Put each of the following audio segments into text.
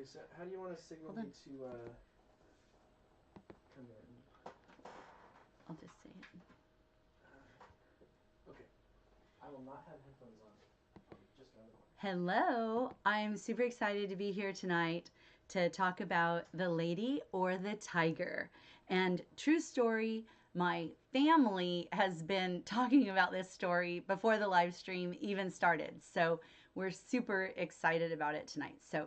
Okay, so how do you want to signal me to come in? I'll just say it. Okay. I will not have headphones on. I'll be just around the corner. Hello, I'm super excited to be here tonight to talk about the lady or the tiger. And true story, my family has been talking about this story before the live stream even started. So we're super excited about it tonight. So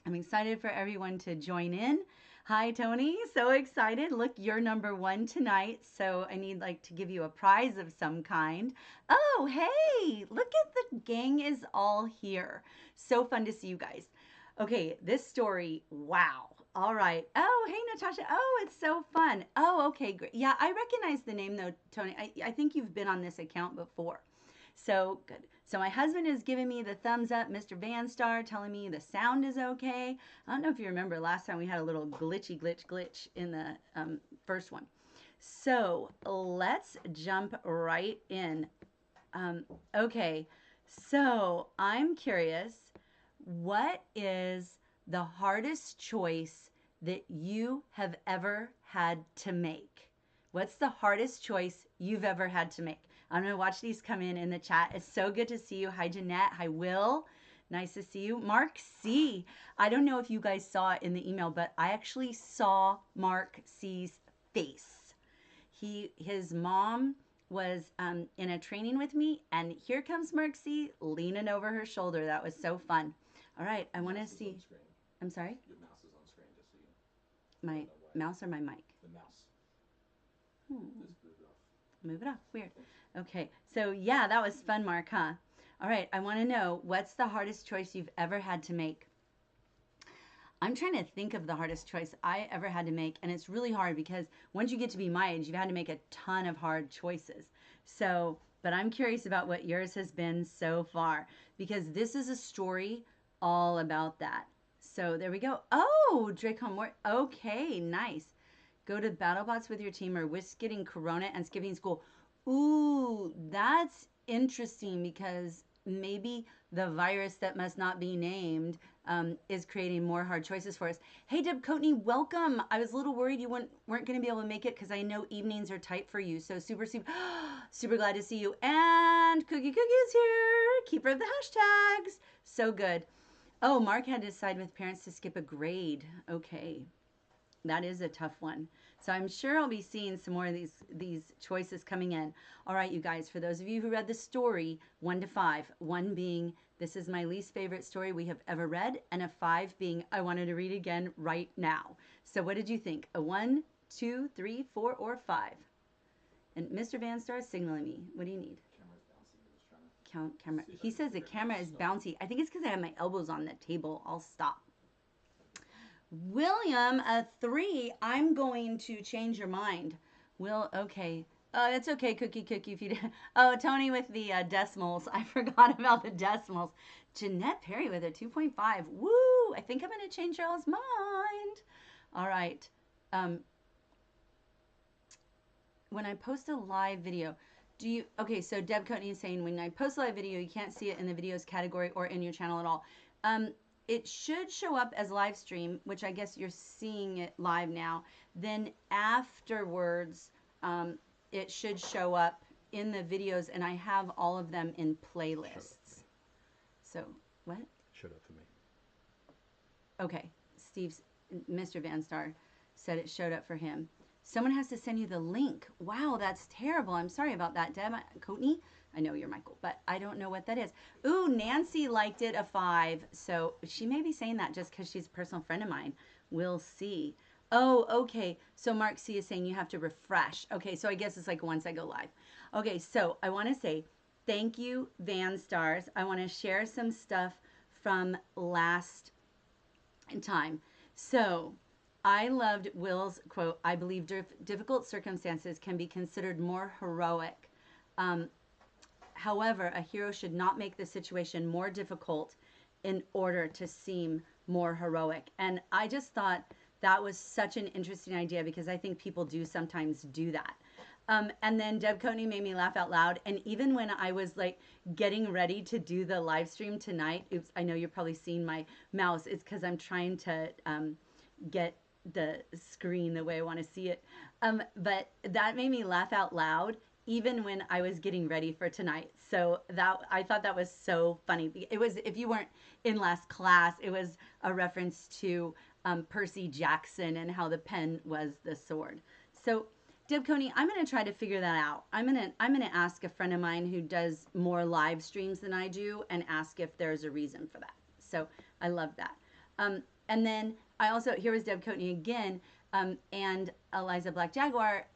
I'm excited for everyone to join in. Hi, Tony. So excited. Look, you're number one tonight. So I need to give you a prize of some kind. Oh, hey, look at the gang is all here. So fun to see you guys. Okay, this story, wow. All right. Oh, hey, Natasha. Oh, it's so fun. Oh, okay, great. Yeah, I recognize the name though, Tony. I think you've been on this account before. So good. So my husband is giving me the thumbs up, Mr. Vanstar, telling me the sound is okay. I don't know if you remember last time we had a little glitch in the first one. So let's jump right in. Okay, so I'm curious, what is the hardest choice that you have ever had to make? What's the hardest choice you've ever had to make? I'm going to watch these come in the chat. It's so good to see you. Hi, Jeanette. Hi, Will. Nice to see you. Mark C. I don't know if you guys saw it in the email, but I actually saw Mark C's face. His mom was in a training with me, and here comes Mark C leaning over her shoulder. That was so fun. All right, I want to see. I'm sorry? Your mouse is on screen, just so you My mouse or my mic? The mouse. Just move it off. Move it off. Weird. Okay, so yeah, that was fun, Mark, huh? All right, I want to know, what's the hardest choice you've ever had to make? I'm trying to think of the hardest choice I ever had to make, and it's really hard because once you get to be my age, you've had to make a ton of hard choices. So, but I'm curious about what yours has been so far, because this is a story all about that. So there we go. Oh, Drake Moore. Okay, nice. Go to BattleBots with your team, or risk getting Corona and skipping school. Ooh, that's interesting, because maybe the virus that must not be named is creating more hard choices for us. Hey, Deb Coatney, welcome. I was a little worried you weren't going to be able to make it because I know evenings are tight for you. So super glad to see you. And Cookie is here. Keeper of the hashtags. So good. Oh, Mark had to decide with parents to skip a grade. Okay. That is a tough one. So I'm sure I'll be seeing some more of these choices coming in. All right, you guys, for those of you who read the story, 1 to 5, 1 being this is my least favorite story we have ever read, and a 5 being I wanted to read again right now. So what did you think? A 1, 2, 3, 4, or 5? And Mr. Vanstar is signaling me. What do you need? Camera's bouncy. I was trying to camera. He says the camera is bouncy. I think it's because I have my elbows on the table. I'll stop. William, a 3. I'm going to change your mind. Okay. It's okay, Cookie, if you did. Oh, Tony with the decimals. I forgot about the decimals. Jeanette Perry with a 2.5. Woo! I think I'm going to change y'all's mind. All right. When I post a live video, okay, so Deb Coatney is saying when I post a live video, you can't see it in the videos category or in your channel at all. It should show up as live stream, which I guess you're seeing it live now. Then afterwards, it should show up in the videos, and I have all of them in playlists. So, what? Showed up for me. Okay, Mr. Vanstar said it showed up for him. Someone has to send you the link. Wow, that's terrible. I'm sorry about that, Deb Coatney. I know you're Michael, but I don't know what that is. Ooh, Nancy liked it, a 5. So she may be saying that just because she's a personal friend of mine. We'll see. Oh, okay. So Mark C is saying you have to refresh. Okay, so I guess it's like once I go live. Okay, so I want to say thank you, Vanstars. I want to share some stuff from last time. So I loved Will's quote, I believe difficult circumstances can be considered more heroic. However, a hero should not make the situation more difficult in order to seem more heroic. And I just thought that was such an interesting idea, because I think people do sometimes do that. And then Deb Coatney made me laugh out loud. And even when I was like getting ready to do the live stream tonight, oops, I know you're probably seeing my mouse. It's because I'm trying to get the screen the way I want to see it. But that made me laugh out loud even when I was getting ready for tonight. So that I thought that was so funny. It was, if you weren't in last class, it was a reference to Percy Jackson and how the pen was the sword. So Deb Coney, I'm going to try to figure that out. I'm going to ask a friend of mine who does more live streams than I do and ask if there's a reason for that. So I love that. And then I also, here was Deb Coatney again, and Eliza Black Jaguar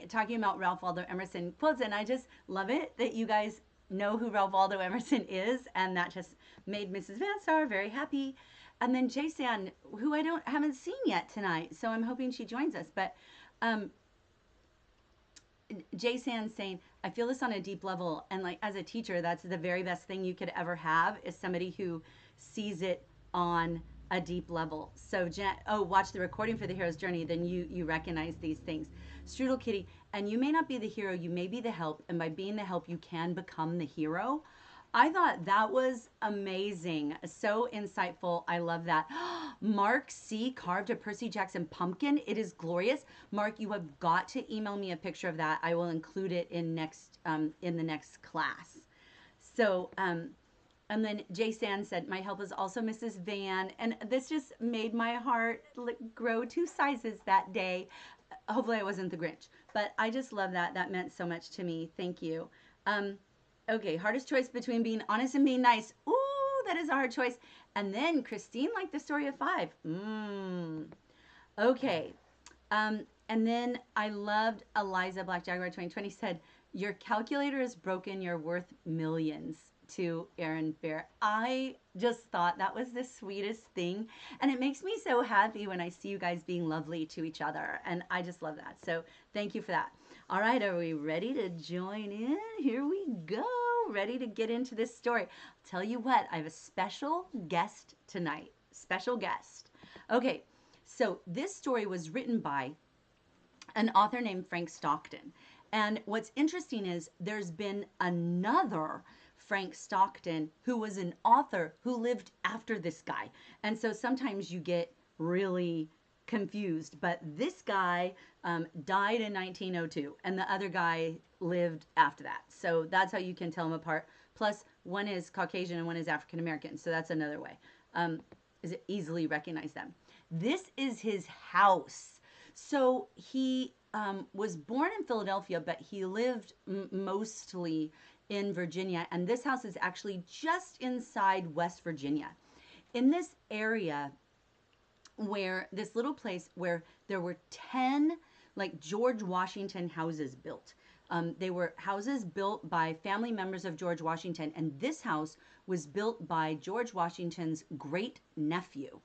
talking about Ralph Waldo Emerson quotes. And I just love it that you guys know who Ralph Waldo Emerson is. And that just made Mrs. Vanstar very happy. And then Jason, who I haven't seen yet tonight. So I'm hoping she joins us. But Jason saying, I feel this on a deep level. And like as a teacher, that's the very best thing you could ever have, is somebody who sees it on a deep level. So watch the recording for The Hero's Journey, then you recognize these things. Strudel Kitty, and you may not be the hero, you may be the help, and by being the help, you can become the hero. I thought that was amazing. So insightful. I love that. Mark C. carved a Percy Jackson pumpkin. It is glorious. Mark, you have got to email me a picture of that. I will include it in the next class. So, and then Jay Sand said, my help is also Mrs. Van. And this just made my heart grow 2 sizes that day. Hopefully I wasn't the Grinch. But I just love that. That meant so much to me. Thank you. Okay, hardest choice between being honest and being nice. Ooh, that is a hard choice. And then Christine liked the story of 5. Okay. And then I loved Eliza Black Jaguar 2020 said, your calculator is broken, you're worth millions, to Aaron Fair. I just thought that was the sweetest thing. And it makes me so happy when I see you guys being lovely to each other. And I just love that. So thank you for that. All right, are we ready to join in? Here we go. Ready to get into this story. I'll tell you what, I have a special guest tonight. Special guest. Okay, so this story was written by an author named Frank Stockton. And what's interesting is there's been another Frank Stockton who was an author who lived after this guy. And so sometimes you get really confused, but this guy died in 1902 and the other guy lived after that. So that's how you can tell them apart. Plus one is Caucasian and one is African American. So that's another way. Is it easily recognize them. This is his house. So he was born in Philadelphia, but he lived mostly in Virginia. And this house is actually just inside West Virginia. In this area, where this little place where there were 10 like George Washington houses built. They were houses built by family members of George Washington. And this house was built by George Washington's great nephew.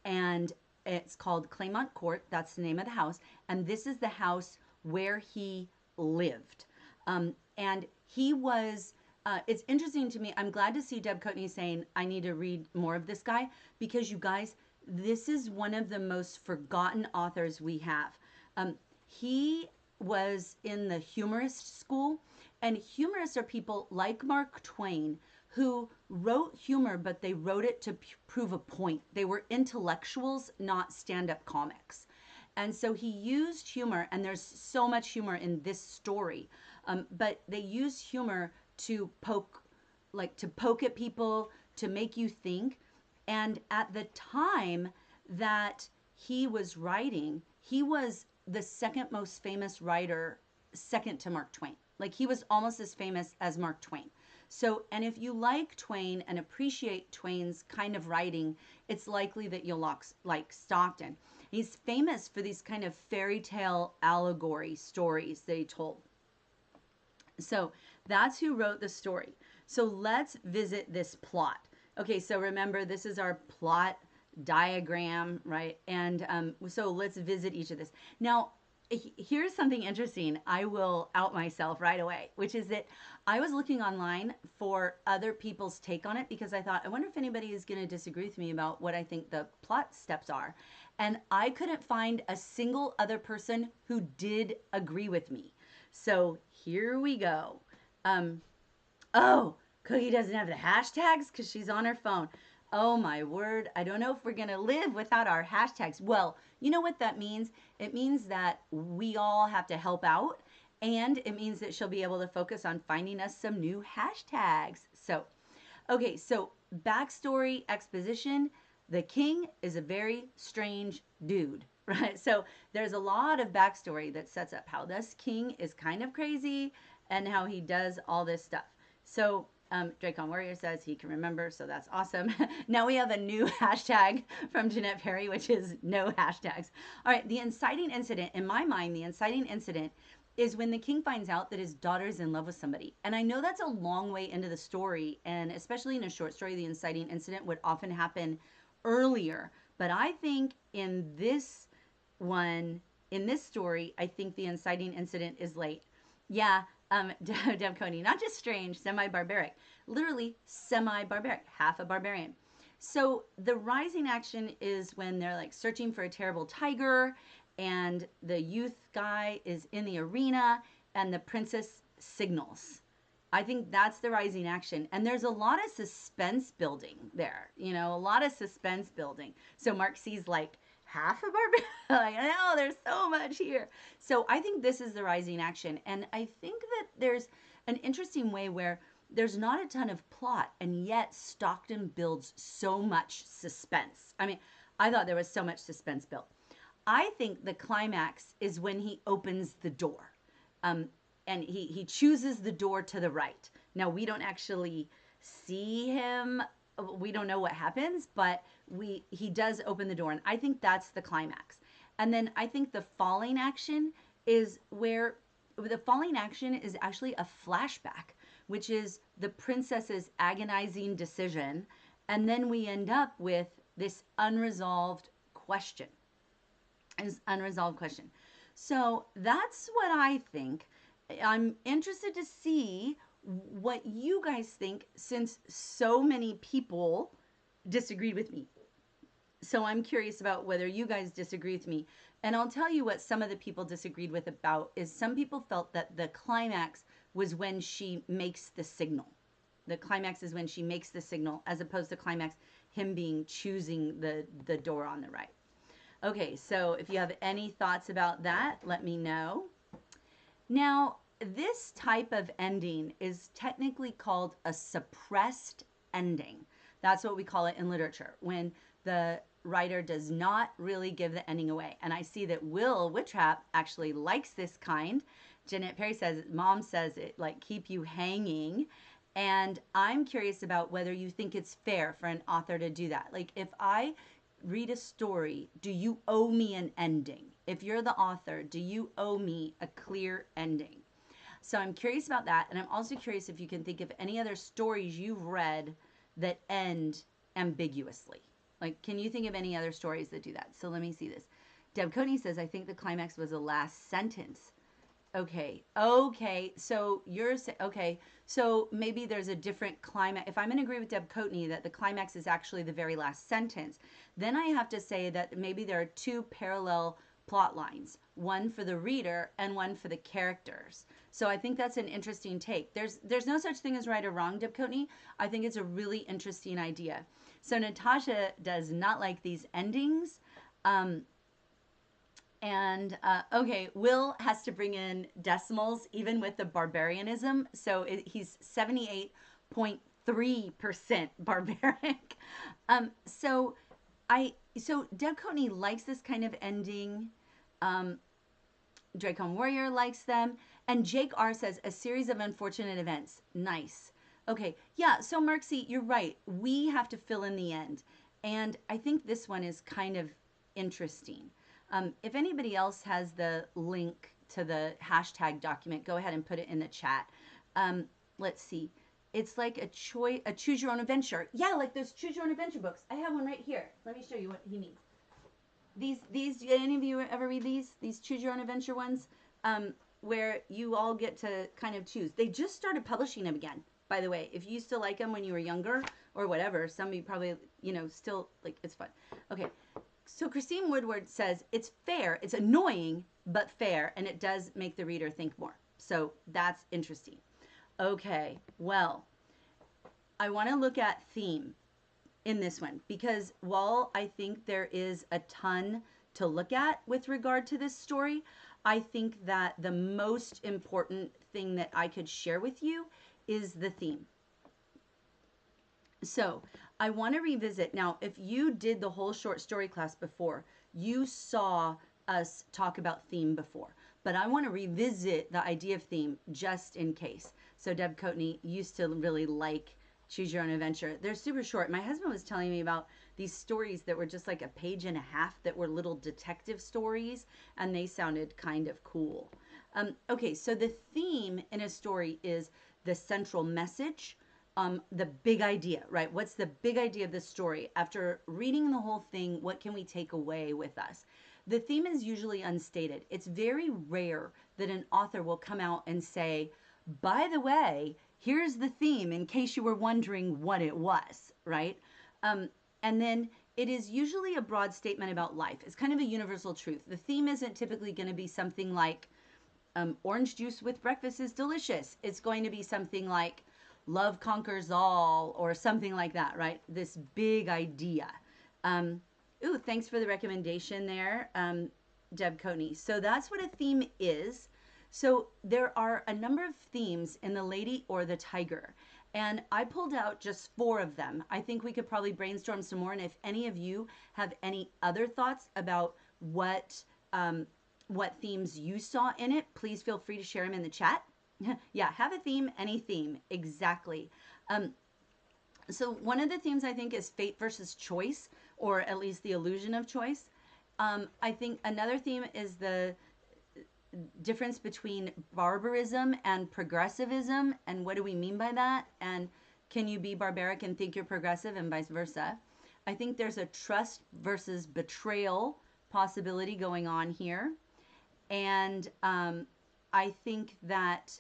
And it's called Claymont Court. That's the name of the house. And this is the house where he lived. And he was, it's interesting to me. I'm glad to see Deb Coatney saying, I need to read more of this guy, because you guys, this is one of the most forgotten authors we have. He was in the humorist school, and humorists are people like Mark Twain who wrote humor, but they wrote it to prove a point. They were intellectuals, not stand-up comics. And so he used humor, and there's so much humor in this story, but they used humor to poke at people, to make you think. And at the time that he was writing, he was the second most famous writer, second to Mark Twain. Like he was almost as famous as Mark Twain. So, and if you like Twain and appreciate Twain's kind of writing, it's likely that you'll like Stockton. He's famous for these kind of fairy tale allegory stories that he told. So that's who wrote the story. So let's visit this plot. Okay, so remember, this is our plot diagram, right? And so let's visit each of this. Now, here's something interesting. I will out myself right away, which is that I was looking online for other people's take on it, because I thought, I wonder if anybody is going to disagree with me about what I think the plot steps are. And I couldn't find a single other person who did agree with me. So here we go. Oh, Cookie doesn't have the hashtags because she's on her phone. Oh my word. I don't know if we're going to live without our hashtags. Well, you know what that means? It means that we all have to help out, and it means that she'll be able to focus on finding us some new hashtags. So, okay, so backstory exposition. The king is a very strange dude, right? So there's a lot of backstory that sets up how this king is kind of crazy and how he does all this stuff. So Dracon Warrior says he can remember, so that's awesome. Now we have a new hashtag from Jeanette Perry, which is no hashtags. All right, the inciting incident, in my mind, the inciting incident is when the king finds out that his daughter's in love with somebody. And I know that's a long way into the story, and especially in a short story, the inciting incident would often happen earlier. But I think in this one, in this story, I think the inciting incident is late. Yeah, Deb Coney, not just strange, semi-barbaric. Literally semi-barbaric, half a barbarian. So the rising action is when they're like searching for a terrible tiger, and the youth guy is in the arena, and the princess signals. I think that's the rising action. And there's a lot of suspense building there, you know, a lot of suspense building. So Mark sees like half a barbarian. Like, I know there's so much here. So I think this is the rising action. And I think that there's an interesting way where there's not a ton of plot, and yet Stockton builds so much suspense. I mean, I thought there was so much suspense built. I think the climax is when he opens the door. And he chooses the door to the right. Now, we don't actually see him. We don't know what happens, but he does open the door. And I think that's the climax. And then I think the falling action is where the falling action is actually a flashback, which is the princess's agonizing decision. And then we end up with this unresolved question. This unresolved question. So that's what I think. I'm interested to see what you guys think, since so many people disagreed with me. So I'm curious about whether you guys disagree with me. And I'll tell you what some of the people disagreed with about is some people felt that the climax was when she makes the signal. The climax is when she makes the signal, as opposed to climax him being choosing the door on the right. Okay, so if you have any thoughts about that, let me know. Now, this type of ending is technically called a suppressed ending. That's what we call it in literature, when the writer does not really give the ending away. And I see that Will Whitrap actually likes this kind. Jeanette Perry says, Mom says it like keep you hanging. And I'm curious about whether you think it's fair for an author to do that. Like, if I read a story, do you owe me an ending? If you're the author, do you owe me a clear ending? So I'm curious about that. And I'm also curious if you can think of any other stories you've read that end ambiguously. Like, can you think of any other stories that do that? So let me see this. Deb Coney says, I think the climax was the last sentence. Okay. So you're saying, okay. So maybe there's a different climax. If I'm going to agree with Deb Coatney that the climax is actually the very last sentence, then I have to say that maybe there are two parallel plot lines, one for the reader and one for the characters. So I think that's an interesting take. There's no such thing as right or wrong, Deb Coatney. I think it's a really interesting idea. So Natasha does not like these endings. Okay, Will has to bring in decimals even with the barbarianism. So he's 78.3% barbaric. So Deb Coatney likes this kind of ending. Dracon Warrior likes them. And Jake R says, a series of unfortunate events. Nice. Okay, yeah, so Marksy, you're right. We have to fill in the end. And I think this one is kind of interesting. If anybody else has the link to the hashtag document, go ahead and put it in the chat. Let's see. It's like a choose your own adventure. Yeah, like those choose your own adventure books. I have one right here. Let me show you what he means. These, any of you ever read these? These choose your own adventure ones, where you all get to kind of choose. They just started publishing them again, by the way. If you still like them when you were younger or whatever, some of you probably, still like, it's fun. Okay. So Christine Woodward says, it's fair, it's annoying, but fair, and it does make the reader think more. So that's interesting. Okay, well, I want to look at theme in this one because while I think there is a ton to look at with regard to this story, I think that the most important thing that I could share with you is the theme. So I want to revisit. Now, if you did the whole short story class before, you saw us talk about theme before. But I want to revisit the idea of theme just in case. So Deb Coatney used to really like Choose Your Own Adventure. They're super short. My husband was telling me about these stories that were just like a page and a half that were little detective stories, and they sounded kind of cool. Okay, so the theme in a story is the central message, the big idea, right? What's the big idea of the story? After reading the whole thing, what can we take away with us? The theme is usually unstated. It's very rare that an author will come out and say, by the way, here's the theme in case you were wondering what it was, right? And then it is usually a broad statement about life. It's kind of a universal truth. The theme isn't typically going to be something like orange juice with breakfast is delicious. It's going to be something like love conquers all or something like that, right? This big idea. Ooh, thanks for the recommendation there, Deb Coatney. So that's what a theme is. So there are a number of themes in The Lady or the Tiger, and I pulled out just 4 of them. I think we could probably brainstorm some more, and if any of you have any other thoughts about what themes you saw in it, please feel free to share them in the chat. Yeah, have a theme, any theme, exactly. So one of the themes I think is fate versus choice, or at least the illusion of choice. I think another theme is the difference between barbarism and progressivism, and what do we mean by that? And can you be barbaric and think you're progressive, and vice versa? I think there's a trust versus betrayal possibility going on here. And I think that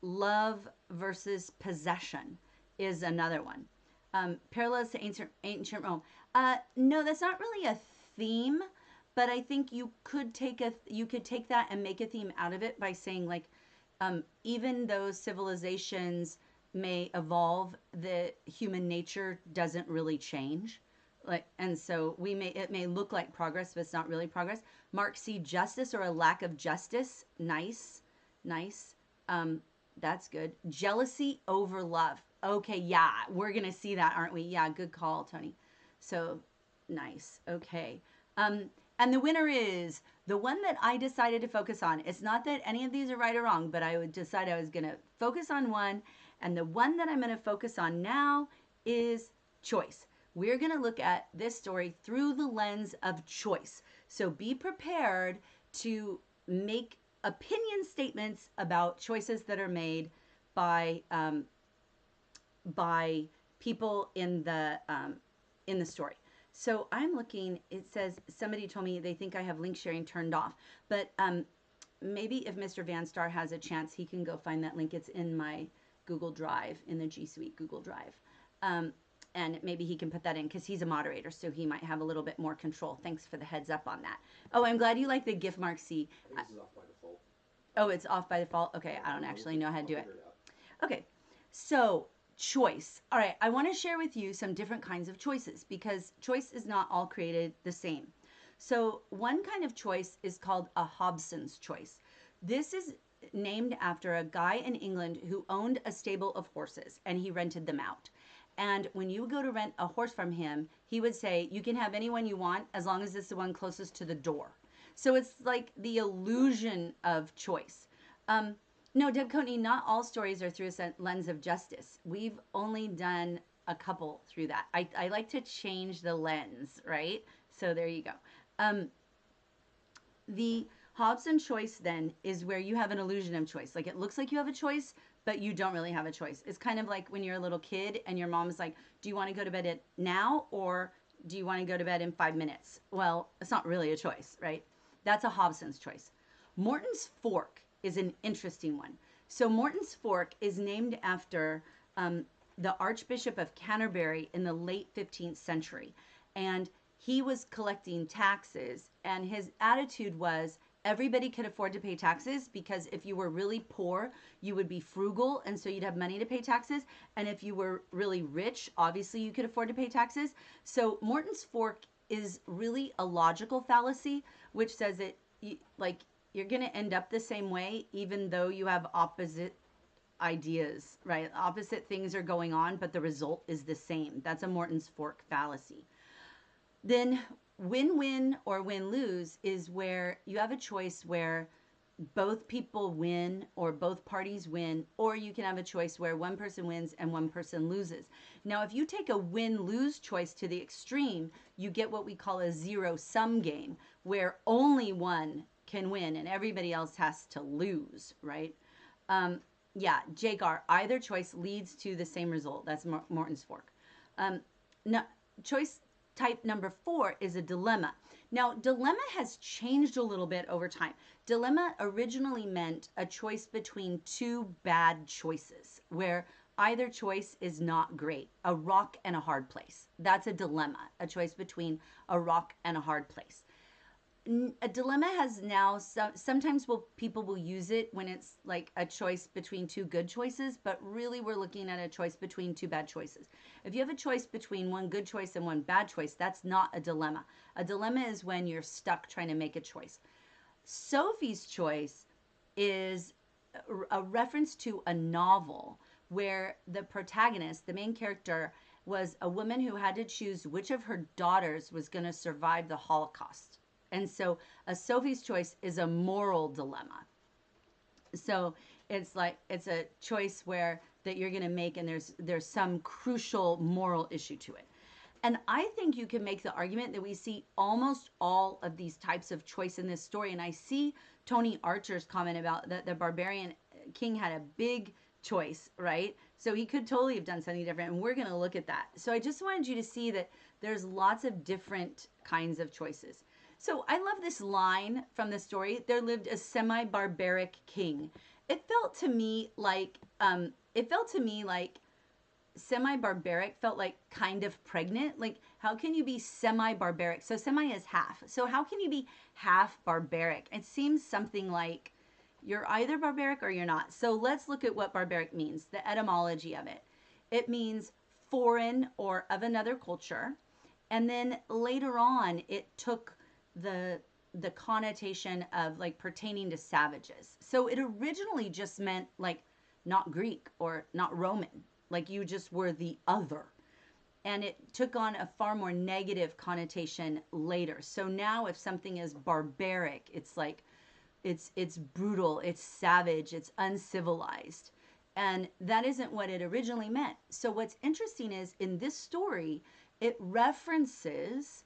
love versus possession is another one. Parallels to ancient Rome. No, that's not really a theme, but I think you could take that and make a theme out of it by saying, like, even though civilizations may evolve, the human nature doesn't really change. And so it may look like progress, but it's not really progress. Mark C, justice or a lack of justice. Nice. That's good. Jealousy over love. Okay, yeah, we're gonna see that, aren't we? Yeah, good call, Tony. So nice. Okay. And the winner is the one that I decided to focus on. It's not that any of these are right or wrong, but I would decide I was gonna focus on one, and the one that I'm gonna focus on now is choice. We're going to look at this story through the lens of choice. So be prepared to make opinion statements about choices that are made by people in the story. So I'm looking, it says, somebody told me they think I have link sharing turned off, but maybe if Mr. Vanstar has a chance, he can go find that link. It's in my Google Drive, in the G Suite Google Drive. And maybe he can put that in because he's a moderator, so he might have a little bit more control. Thanks for the heads up on that. Oh, I'm glad you like the GIF Mark C. I think this is off by default. Oh, it's off by default? Okay, I don't actually know how to do it. Okay, so choice. All right, I want to share with you some different kinds of choices because choice is not all created the same. So one kind of choice is called a Hobson's choice. This is named after a guy in England who owned a stable of horses, and he rented them out. And when you would go to rent a horse from him, he would say, you can have anyone you want as long as it's the one closest to the door. So it's like the illusion of choice. No, Deb Coatney, not all stories are through a lens of justice. We've only done a couple through that. I like to change the lens, right? So there you go. The Hobson choice then is where you have an illusion of choice. Like it looks like you have a choice, but you don't really have a choice. It's kind of like when you're a little kid and your mom's like, do you want to go to bed now or do you want to go to bed in 5 minutes? Well, it's not really a choice, right? That's a Hobson's choice. Morton's fork is an interesting one. So Morton's fork is named after the Archbishop of Canterbury in the late 15th century. And he was collecting taxes and his attitude was, everybody could afford to pay taxes, because if you were really poor, you would be frugal, and so you'd have money to pay taxes. And if you were really rich, obviously you could afford to pay taxes. So Morton's fork is really a logical fallacy, which says that like you're going to end up the same way, even though you have opposite ideas, right? Opposite things are going on, but the result is the same. That's a Morton's fork fallacy. Then win-win or win-lose is where you have a choice where both people win or both parties win, or you can have a choice where one person wins and one person loses. Now, if you take a win-lose choice to the extreme, you get what we call a zero-sum game, where only one can win and everybody else has to lose, right? Yeah, Jagar, either choice leads to the same result. That's Morton's fork. No, choice type number 4 is a dilemma. Now, dilemma has changed a little bit over time. Dilemma originally meant a choice between two bad choices, where either choice is not great. A rock and a hard place. That's a dilemma, a choice between a rock and a hard place. A dilemma has now, sometimes people will use it when it's like a choice between two good choices, but really we're looking at a choice between two bad choices. If you have a choice between one good choice and one bad choice, that's not a dilemma. A dilemma is when you're stuck trying to make a choice. Sophie's choice is a reference to a novel where the protagonist, the main character, was a woman who had to choose which of her daughters was going to survive the Holocaust. And so a Sophie's choice is a moral dilemma. So it's like, it's a choice where that you're going to make, and there's some crucial moral issue to it. And I think you can make the argument that we see almost all of these types of choice in this story. And I see Tony Archer's comment about that the barbarian king had a big choice, right? So he could totally have done something different, and we're going to look at that. So I just wanted you to see that there's lots of different kinds of choices. So I love this line from the story. There lived a semi-barbaric king. It felt to me like semi-barbaric felt like kind of pregnant. Like, how can you be semi-barbaric? So semi is half. So how can you be half barbaric? It seems something like you're either barbaric or you're not. So let's look at what barbaric means, the etymology of it. It means foreign or of another culture. And then later on, it took the connotation of like pertaining to savages. So it originally just meant like not Greek or not Roman, like you just were the other. And it took on a far more negative connotation later. So now if something is barbaric, it's like it's brutal, it's savage, it's uncivilized. And that isn't what it originally meant. So what's interesting is in this story, it references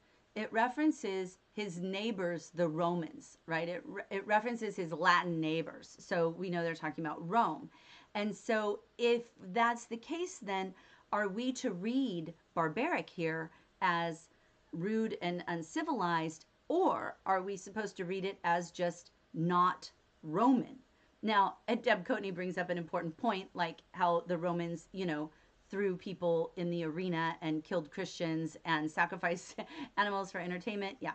his neighbors, the Romans, right? It references his Latin neighbors. So we know they're talking about Rome. And so if that's the case, then are we to read barbaric here as rude and uncivilized, or are we supposed to read it as just not Roman? Now, Deb Coatney brings up an important point, like how the Romans, threw people in the arena and killed Christians and sacrificed animals for entertainment. Yeah.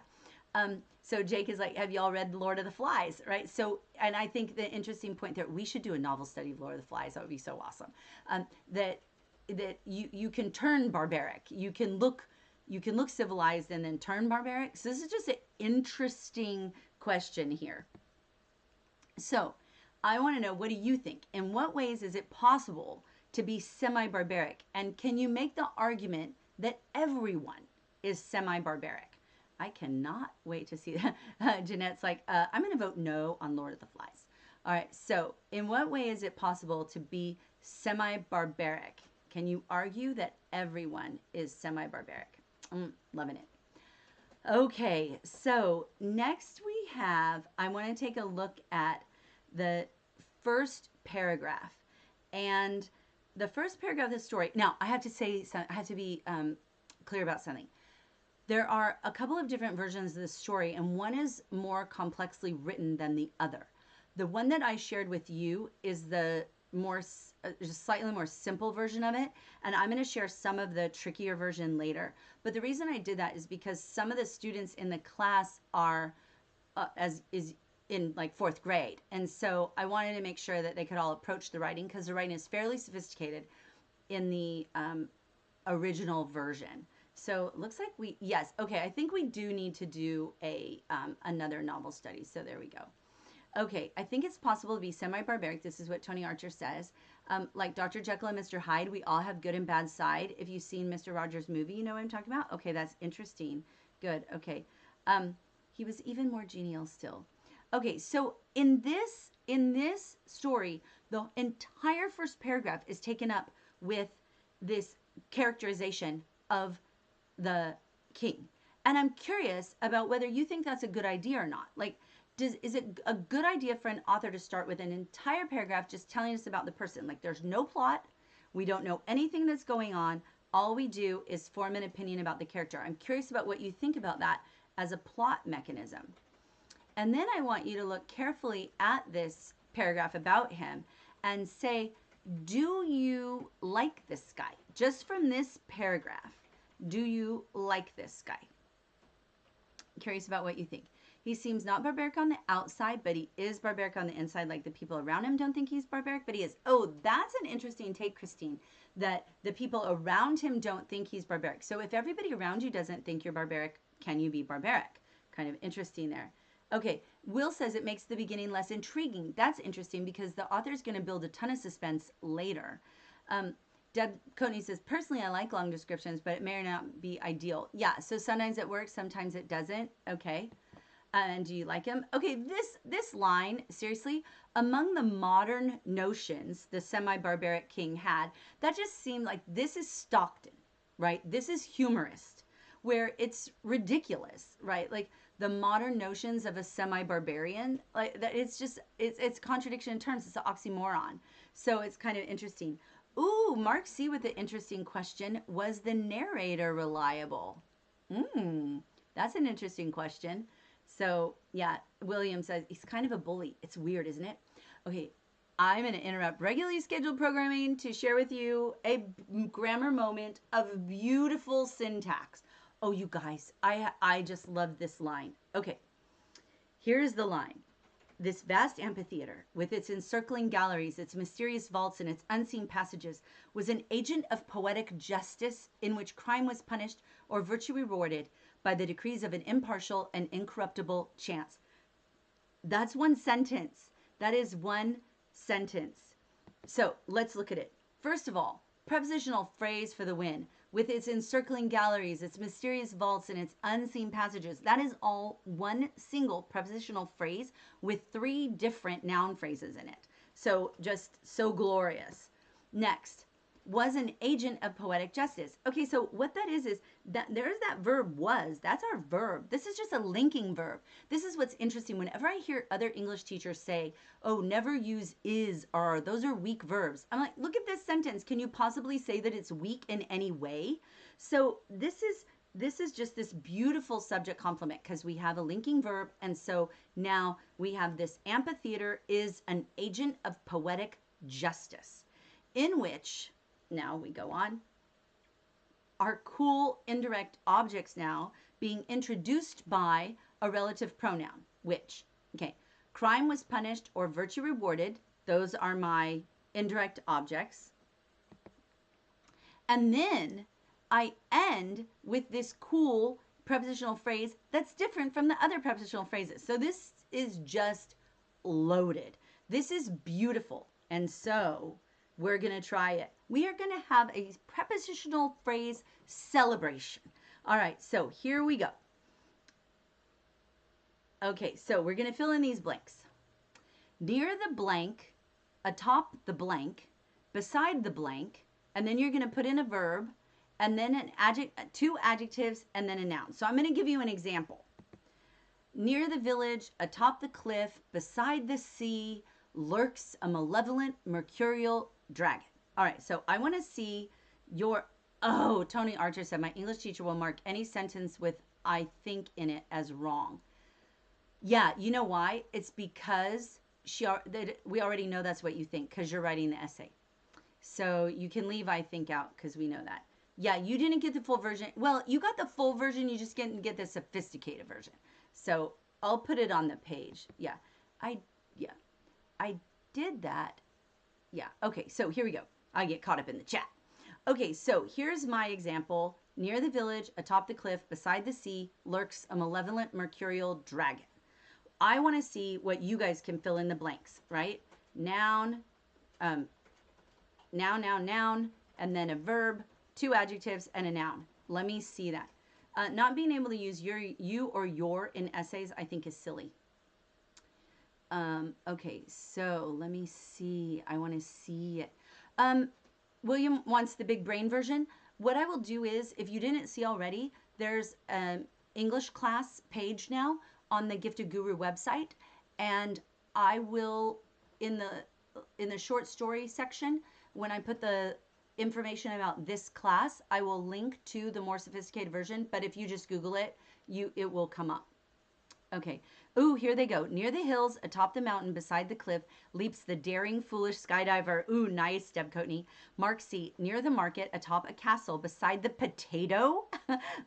So Jake is like, have y'all read Lord of the Flies, right? So, and I think the interesting point there, we should do a novel study of Lord of the Flies. That would be so awesome. That you can turn barbaric. You can look civilized and then turn barbaric. So this is just an interesting question here. So I want to know, what do you think? In what ways is it possible to be semi-barbaric? And can you make the argument that everyone is semi-barbaric? I cannot wait to see that. Jeanette's like, I'm going to vote no on Lord of the Flies. All right, so in what way is it possible to be semi-barbaric? Can you argue that everyone is semi-barbaric? Loving it. Okay, so next I want to take a look at the first paragraph. And the first paragraph of the story, now I have to be clear about something. There are a couple of different versions of this story, and one is more complexly written than the other. The one that I shared with you is the just slightly more simple version of it, and I'm going to share some of the trickier version later. But the reason I did that is because some of the students in the class are, as is in like 4th grade. And so I wanted to make sure that they could all approach the writing, because the writing is fairly sophisticated in the original version. So it looks like yes, okay, I think we do need to do a another novel study. So there we go. Okay, I think it's possible to be semi-barbaric. This is what Tony Archer says. Like Dr. Jekyll and Mr. Hyde, we all have good and bad side. If you've seen Mr. Rogers' movie, you know what I'm talking about? Okay, that's interesting. Good, okay. He was even more genial still. Okay, so in this story, the entire first paragraph is taken up with this characterization of the king. And I'm curious about whether you think that's a good idea or not. Like, is it a good idea for an author to start with an entire paragraph just telling us about the person? Like, there's no plot. We don't know anything that's going on. All we do is form an opinion about the character. I'm curious about what you think about that as a plot mechanism. And then I want you to look carefully at this paragraph about him and say, do you like this guy? Just from this paragraph, do you like this guy? Curious about what you think. He seems not barbaric on the outside, but he is barbaric on the inside. Like, the people around him don't think he's barbaric, but he is. Oh, that's an interesting take, Christine, that the people around him don't think he's barbaric. So if everybody around you doesn't think you're barbaric, can you be barbaric? Kind of interesting there. Okay, Will says it makes the beginning less intriguing. That's interesting because the author's going to build a ton of suspense later. Deb Coney says, personally, I like long descriptions, but it may or not be ideal. Yeah, so sometimes it works, sometimes it doesn't. Okay. And do you like him? Okay, this line, seriously, among the modern notions the semi-barbaric king had, that just seemed like this is Stockton, right? This is humorist, where it's ridiculous, right? Like, the modern notions of a semi-barbarian, like that, it's contradiction in terms. It's an oxymoron. So it's kind of interesting. Ooh, Mark C with the interesting question. Was the narrator reliable? That's an interesting question. So, yeah, William says, he's kind of a bully. It's weird, isn't it? Okay, I'm going to interrupt regularly scheduled programming to share with you a grammar moment of beautiful syntax. Oh, you guys, I just love this line. Okay, here's the line. This vast amphitheater, with its encircling galleries, its mysterious vaults, and its unseen passages, was an agent of poetic justice in which crime was punished or virtue rewarded by the decrees of an impartial and incorruptible chance. That's one sentence. That is one sentence. So let's look at it. First of all, prepositional phrase for the win. With its encircling galleries, its mysterious vaults, and its unseen passages. That is all one single prepositional phrase with 3 different noun phrases in it. So just so glorious. Next, was an agent of poetic justice. Okay, so what that is that there's that verb was. That's our verb. This is just a linking verb. This is what's interesting. Whenever I hear other English teachers say, oh, never use is or are, those are weak verbs. I'm like, look at this sentence. Can you possibly say that it's weak in any way? So this is just this beautiful subject complement because we have a linking verb. And so now we have this amphitheater is an agent of poetic justice, in which, now we go on, are cool indirect objects now being introduced by a relative pronoun, which, okay, crime was punished or virtue rewarded. Those are my indirect objects. And then I end with this cool prepositional phrase that's different from the other prepositional phrases. So this is just loaded. This is beautiful. And so we're going to try it. We are going to have a prepositional phrase celebration. All right, so here we go. Okay, so we're going to fill in these blanks. Near the blank, atop the blank, beside the blank, and then you're going to put in a verb, and then an adjective, 2 adjectives, and then a noun. So I'm going to give you an example. Near the village, atop the cliff, beside the sea, lurks a malevolent mercurial dragon. All right, so I want to see your, oh, Tony Archer said, my English teacher will mark any sentence with I think in it as wrong. Yeah, you know why? It's because we already know that's what you think because you're writing the essay. So you can leave I think out because we know that. Yeah, you didn't get the full version. Well, you got the full version. You just didn't get the sophisticated version. So I'll put it on the page. Yeah. Yeah, I did that. Yeah. Okay. So here we go. I get caught up in the chat. Okay. So here's my example. Near the village, atop the cliff, beside the sea, lurks a malevolent mercurial dragon. I want to see what you guys can fill in the blanks, right? Noun, um, noun, and then a verb, two adjectives, and a noun. Let me see that. Not being able to use you or your in essays, I think is silly. Okay, so let me see. I want to see it. William wants the big brain version. What I will do is, if you didn't see already, there's an English class page now on the Gifted Guru website, and I will in the short story section, when I put the information about this class, I will link to the more sophisticated version. But if you just Google it, it will come up. Okay. Ooh, here they go. Near the hills, atop the mountain, beside the cliff, leaps the daring, foolish skydiver. Ooh, nice, Deb Coatney. Mark C. Near the market, atop a castle, beside the potato,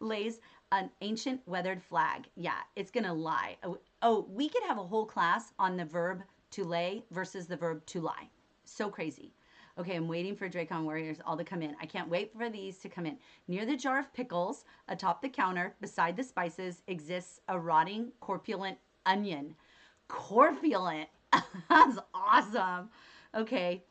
lays an ancient weathered flag. Yeah, it's going to lie. Oh, we could have a whole class on the verb to lay versus the verb to lie. So crazy. Okay, I'm waiting for Dracon Warriors all to come in. I can't wait for these to come in. Near the jar of pickles, atop the counter, beside the spices, exists a rotting, corpulent onion. Corpulent. That's awesome. Okay,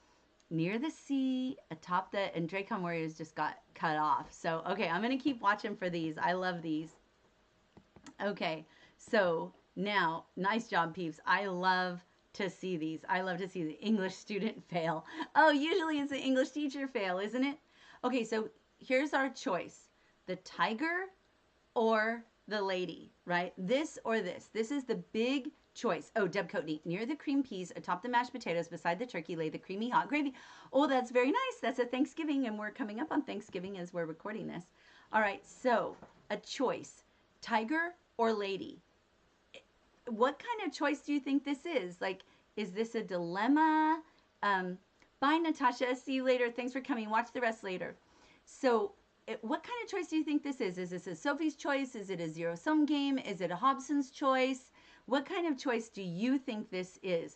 near the sea, atop the, and Dracon Warriors just got cut off. So, okay, I'm going to keep watching for these. I love these. Okay, so now, nice job, peeps. I love to see these. I love to see the English student fail. Oh, usually it's the English teacher fail, isn't it? Okay, so here's our choice. The tiger or the lady, right? This or this. This is the big choice. Oh, Deb Coatney. Near the cream peas, atop the mashed potatoes, beside the turkey, lay the creamy hot gravy. Oh, that's very nice. That's a Thanksgiving, and we're coming up on Thanksgiving as we're recording this. All right, so a choice. Tiger or lady? What kind of choice do you think this is? Like, is this a dilemma? Bye, Natasha. See you later. Thanks for coming. Watch the rest later. So, what kind of choice do you think this is? Is this a Sophie's choice? Is it a zero-sum game? Is it a Hobson's choice? What kind of choice do you think this is?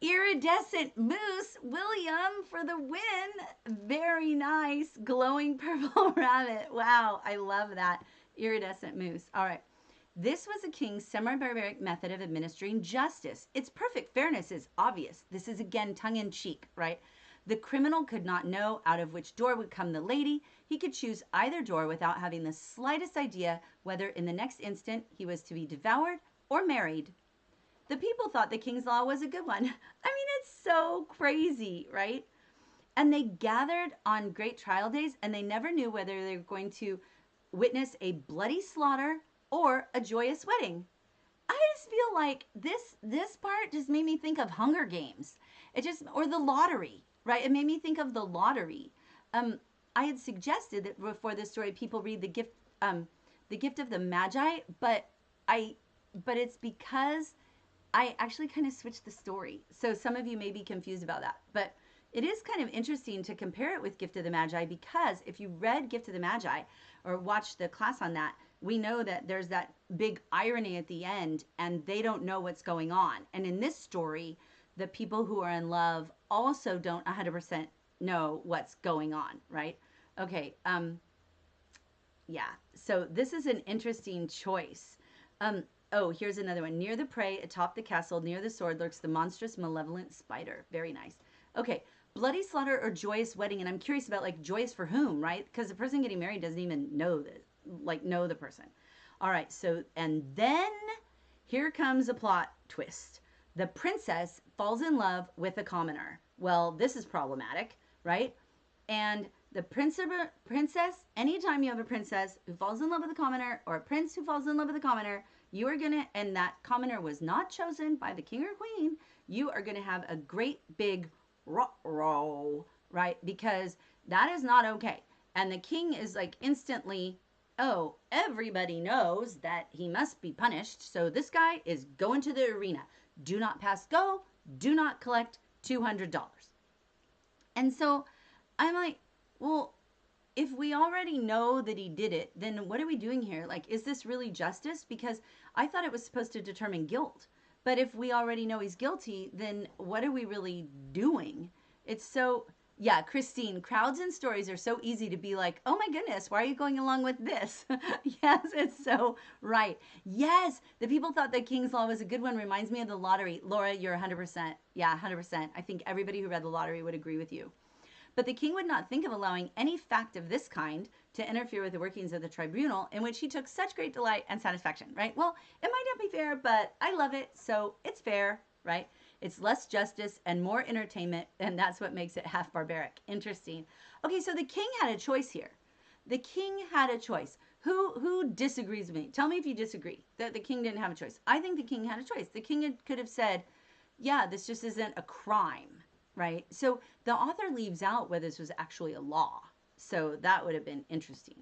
Iridescent moose, William, for the win. Very nice. Glowing purple rabbit. Wow, I love that. Iridescent moose. All right. This was a king's semi-barbaric method of administering justice. Its perfect fairness is obvious. This is again tongue-in-cheek, right? The criminal could not know out of which door would come the lady. He could choose either door without having the slightest idea whether in the next instant he was to be devoured or married. The people thought the king's law was a good one. I mean, it's so crazy, right? And they gathered on great trial days, and they never knew whether they were going to witness a bloody slaughter or a joyous wedding. I just feel like this part just made me think of Hunger Games. Or the lottery, right? It made me think of the lottery. I had suggested that before this story, people read the gift of the Magi, but it's because I actually kind of switched the story. So some of you may be confused about that, but it is kind of interesting to compare it with Gift of the Magi, because if you read Gift of the Magi or watched the class on that, we know that there's that big irony at the end, and they don't know what's going on. And in this story, the people who are in love also don't 100% know what's going on, right? Okay, yeah. So this is an interesting choice. Oh, here's another one. Near the prey, atop the castle, near the sword, lurks the monstrous, malevolent spider. Very nice. Okay, bloody slaughter or joyous wedding, and I'm curious about, like, joyous for whom, right? Because the person getting married doesn't even know the person. All right, so, and then here comes a plot twist. The princess falls in love with a commoner. Well, this is problematic, right? And the princess, anytime you have a princess who falls in love with a commoner, or a prince who falls in love with a commoner, you are gonna, and that commoner was not chosen by the king or queen, you are gonna have a great big row, right? Because that is not okay. And the king is like instantly, oh, everybody knows that he must be punished, so this guy is going to the arena. Do not pass go, do not collect $200. And so I'm like, well, if we already know that he did it, then what are we doing here? Like, is this really justice? Because I thought it was supposed to determine guilt. But if we already know he's guilty, then what are we really doing? It's so, yeah, Christine, crowds and stories are so easy to be like, oh my goodness, why are you going along with this? Yes, it's so right. Yes, the people thought that King's Law was a good one. Reminds me of the lottery. Laura, you're 100%. Yeah, 100%. I think everybody who read the lottery would agree with you. But the king would not think of allowing any fact of this kind to interfere with the workings of the tribunal, in which he took such great delight and satisfaction, right? Well, it might not be fair, but I love it, so it's fair, right? It's less justice and more entertainment, and that's what makes it half barbaric. Interesting. Okay, so the king had a choice here. The king had a choice. Who disagrees with me? Tell me if you disagree that the king didn't have a choice. I think the king had a choice. The king could have said, yeah, this just isn't a crime, right? So the author leaves out whether this was actually a law. So that would have been interesting.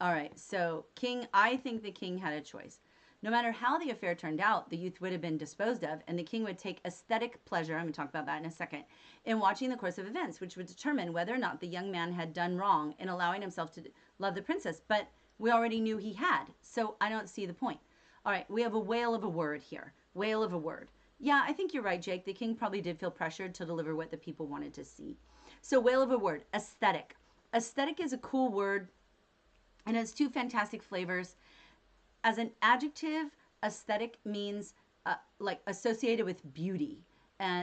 All right, so I think the king had a choice. No matter how the affair turned out, the youth would have been disposed of, and the king would take aesthetic pleasure, I'm going to talk about that in a second, in watching the course of events, which would determine whether or not the young man had done wrong in allowing himself to love the princess. But we already knew he had, so I don't see the point. All right, we have a whale of a word here. Whale of a word. Yeah, I think you're right, Jake. The king probably did feel pressured to deliver what the people wanted to see. So whale of a word, aesthetic. Aesthetic is a cool word, and it has two fantastic flavors. As an adjective, aesthetic means like associated with beauty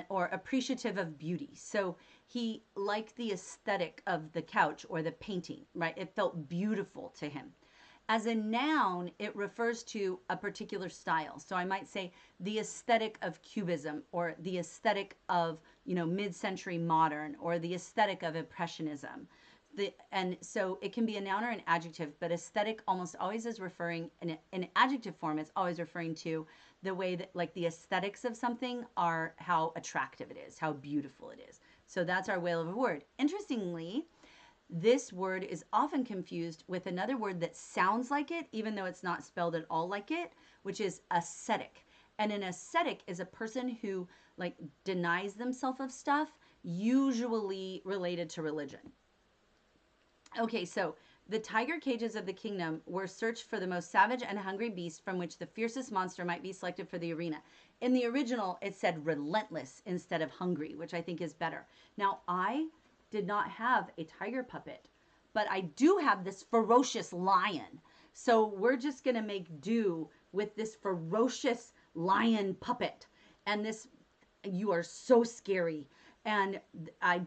or appreciative of beauty. So he liked the aesthetic of the couch or the painting, right? It felt beautiful to him. As a noun, it refers to a particular style. So I might say the aesthetic of Cubism, or the aesthetic of, mid-century modern, or the aesthetic of Impressionism. And so it can be a noun or an adjective, but aesthetic almost always is referring, in adjective form, it's always referring to the way that, like, the aesthetics of something are how attractive it is, how beautiful it is. So that's our whale of a word. Interestingly, this word is often confused with another word that sounds like it, even though it's not spelled at all like it, which is ascetic. And an ascetic is a person who, like, denies themselves of stuff, usually related to religion. Okay, so the tiger cages of the kingdom were searched for the most savage and hungry beast from which the fiercest monster might be selected for the arena. In the original, it said relentless instead of hungry, which I think is better. Now, I did not have a tiger puppet, but I do have this ferocious lion. So we're just going to make do with this ferocious lion puppet. And this, you are so scary. And I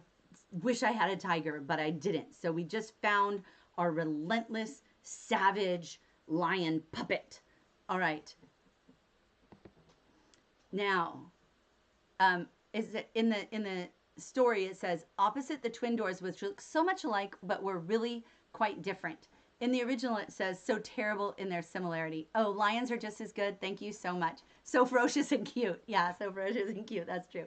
wish I had a tiger, but I didn't. So we just found our relentless, savage lion puppet. All right. Now, is it in the story, it says, opposite the twin doors, which look so much alike, but were really quite different. In the original, it says, so terrible in their similarity. Oh, lions are just as good. Thank you so much. So ferocious and cute. Yeah, so ferocious and cute. That's true.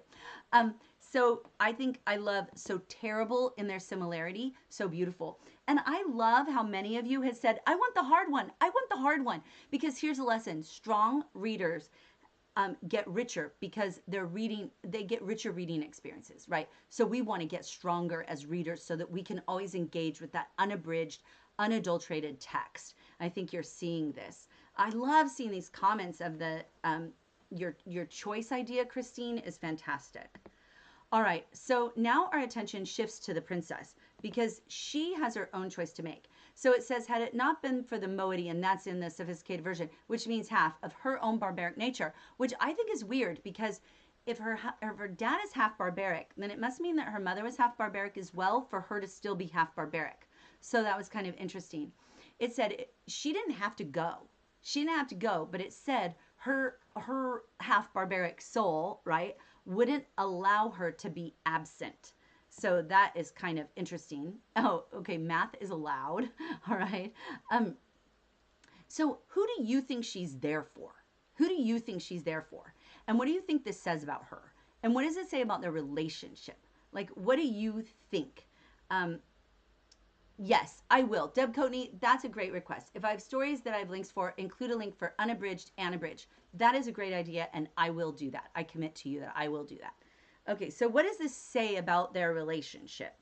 So I think I love so terrible in their similarity, so beautiful. And I love how many of you have said, I want the hard one. I want the hard one. Because here's a lesson. Strong readers get richer because they get richer reading experiences, right? So we want to get stronger as readers so that we can always engage with that unabridged, unadulterated text. I think you're seeing this. I love seeing these comments of the your choice idea, Christine, is fantastic. All right, so now our attention shifts to the princess because she has her own choice to make. So it says, had it not been for the moiety, and that's in the sophisticated version, which means half of her own barbaric nature, which I think is weird because if her dad is half barbaric, then it must mean that her mother was half barbaric as well for her to still be half barbaric. So that was kind of interesting. It said she didn't have to go. She didn't have to go, but it said her half barbaric soul, right, wouldn't allow her to be absent. So that is kind of interesting. Oh, okay, math is allowed. All right. So who do you think she's there for? Who do you think she's there for? And what do you think this says about her? And what does it say about their relationship? Like, what do you think? Yes, I will. Deb Coatney, that's a great request. If I have stories that I have links for, include a link for unabridged and abridged. That is a great idea, and I will do that. I commit to you that I will do that. Okay, so what does this say about their relationship?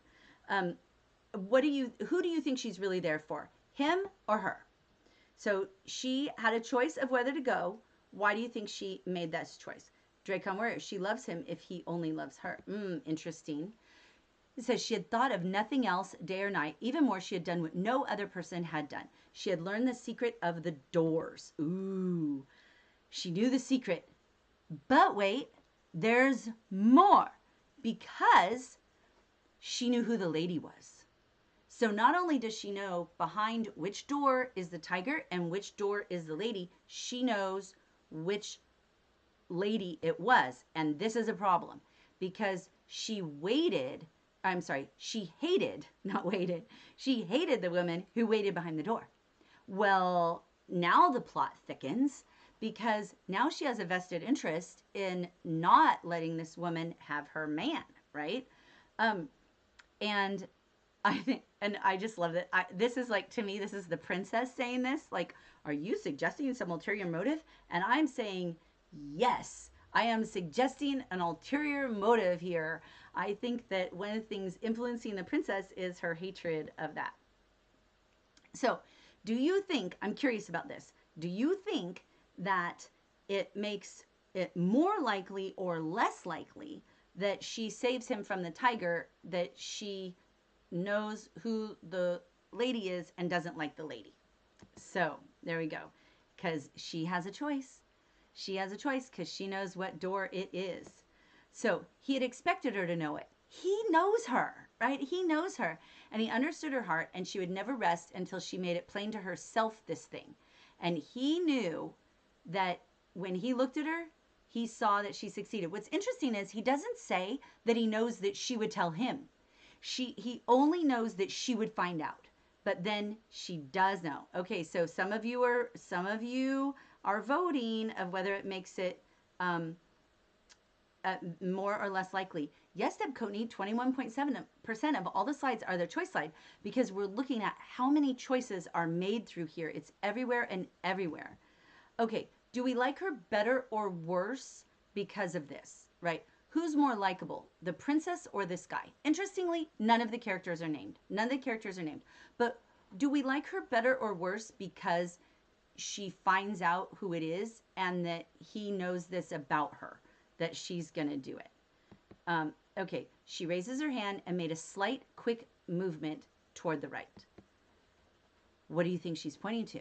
Who do you think she's really there for? Him or her? So she had a choice of whether to go. Why do you think she made that choice? Dracon Warrior, she loves him if he only loves her. Interesting. It says she had thought of nothing else day or night. Even more, she had done what no other person had done. She had learned the secret of the doors. Ooh. She knew the secret. But wait, there's more. Because she knew who the lady was. So not only does she know behind which door is the tiger and which door is the lady, she knows which lady it was. And this is a problem because she hated, not waited. She hated the woman who waited behind the door. Well, now the plot thickens because now she has a vested interest in not letting this woman have her man, right? And I think, and I just love that. This is like, to me, this is the princess saying this. Like, are you suggesting some ulterior motive? And I'm saying, yes, I am suggesting an ulterior motive here. I think that one of the things influencing the princess is her hatred of that. So, do you think, I'm curious about this, do you think that it makes it more likely or less likely that she saves him from the tiger, that she knows who the lady is and doesn't like the lady? So there we go. Because she has a choice. She has a choice because she knows what door it is. So he had expected her to know it. He knows her, right? He knows her. And he understood her heart, and she would never rest until she made it plain to herself this thing. And he knew that when he looked at her, he saw that she succeeded. What's interesting is he doesn't say that he knows that she would tell him. He only knows that she would find out. But then she does know. Okay, so some of you are voting of whether it makes it more or less likely. Yes, Deb Coatney, 21.7% of all the slides are the choice slide because we're looking at how many choices are made through here. It's everywhere and everywhere. Okay, do we like her better or worse because of this, right? Who's more likable, the princess or this guy? Interestingly, none of the characters are named. None of the characters are named. But do we like her better or worse because she finds out who it is and that he knows this about her, that she's going to do it? Okay, she raises her hand and made a slight, quick movement toward the right. What do you think she's pointing to?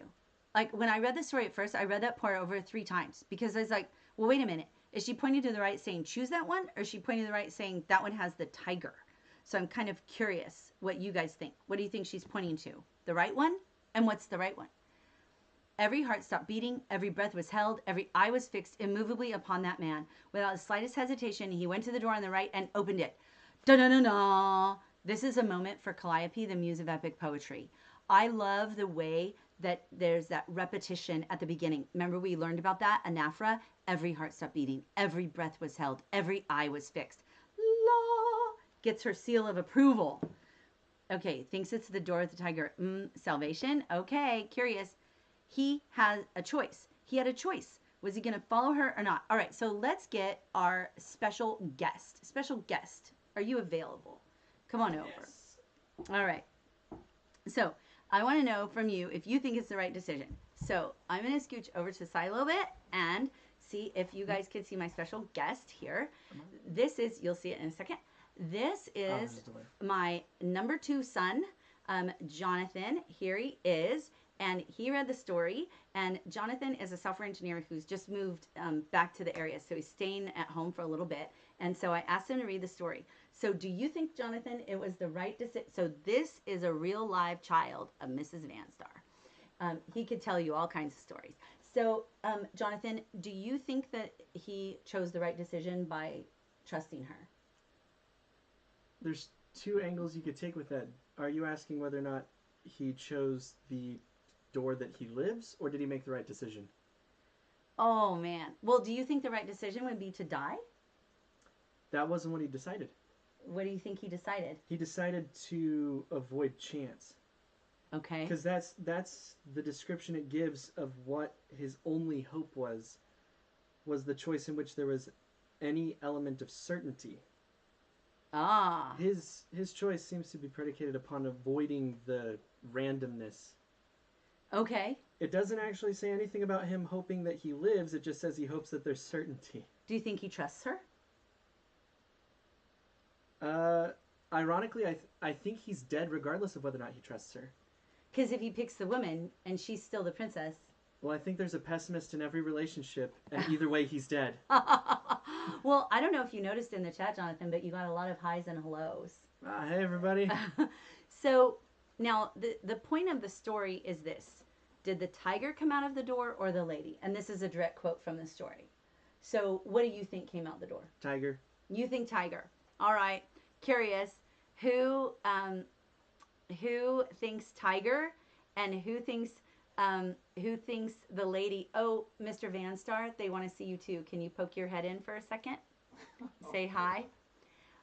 Like, when I read the story at first, I read that part over 3 times because I was like, well, wait a minute. Is she pointing to the right saying choose that one? Or is she pointing to the right saying that one has the tiger? So I'm kind of curious what you guys think. What do you think she's pointing to? The right one? And what's the right one? Every heart stopped beating, every breath was held, every eye was fixed immovably upon that man. Without the slightest hesitation, he went to the door on the right and opened it. Da-da-da-da! This is a moment for Calliope, the muse of epic poetry. I love the way that there's that repetition at the beginning. Remember we learned about that? Anaphora. Every heart stopped beating, every breath was held, every eye was fixed. La! Gets her seal of approval. Okay, thinks it's the door of the tiger. Salvation? Okay, curious. He has a choice. He had a choice. Was he going to follow her or not? All right, so let's get our special guest. Special guest, are you available? Come on over. Yes. All right. So I want to know from you if you think it's the right decision. So I'm going to scooch over to the side a little bit and see if you guys can see my special guest here. This is, you'll see it in a second. This is my number 2 son, Jonathan. Here he is. And he read the story, and Jonathan is a software engineer who's just moved back to the area, so he's staying at home for a little bit. And so I asked him to read the story. So do you think, Jonathan, it was the right decision? So this is a real live child of Mrs. Vanstar. He could tell you all kinds of stories. So, Jonathan, do you think that he chose the right decision by trusting her? There's 2 angles you could take with that. Are you asking whether or not he chose the door that he lives, or did he make the right decision? Oh, man. Well, do you think the right decision would be to die? That wasn't what he decided. What do you think he decided? He decided to avoid chance. Okay. Because that's the description it gives of what his only hope was the choice in which there was any element of certainty. Ah. His choice seems to be predicated upon avoiding the randomness. Okay. It doesn't actually say anything about him hoping that he lives. It just says he hopes that there's certainty. Do you think he trusts her? Ironically, I think he's dead regardless of whether or not he trusts her. Because if he picks the woman and she's still the princess. Well, I think there's a pessimist in every relationship, and either way, he's dead. Well, I don't know if you noticed in the chat, Jonathan, but you got a lot of highs and hellos. Hey, everybody. So, now, the point of the story is this. Did the tiger come out of the door or the lady? And this is a direct quote from the story. So, what do you think came out the door? Tiger. You think tiger. All right. Curious. Who thinks tiger and who thinks the lady? Oh, Mr. Vanstar, they want to see you too. Can you poke your head in for a second? Say hi.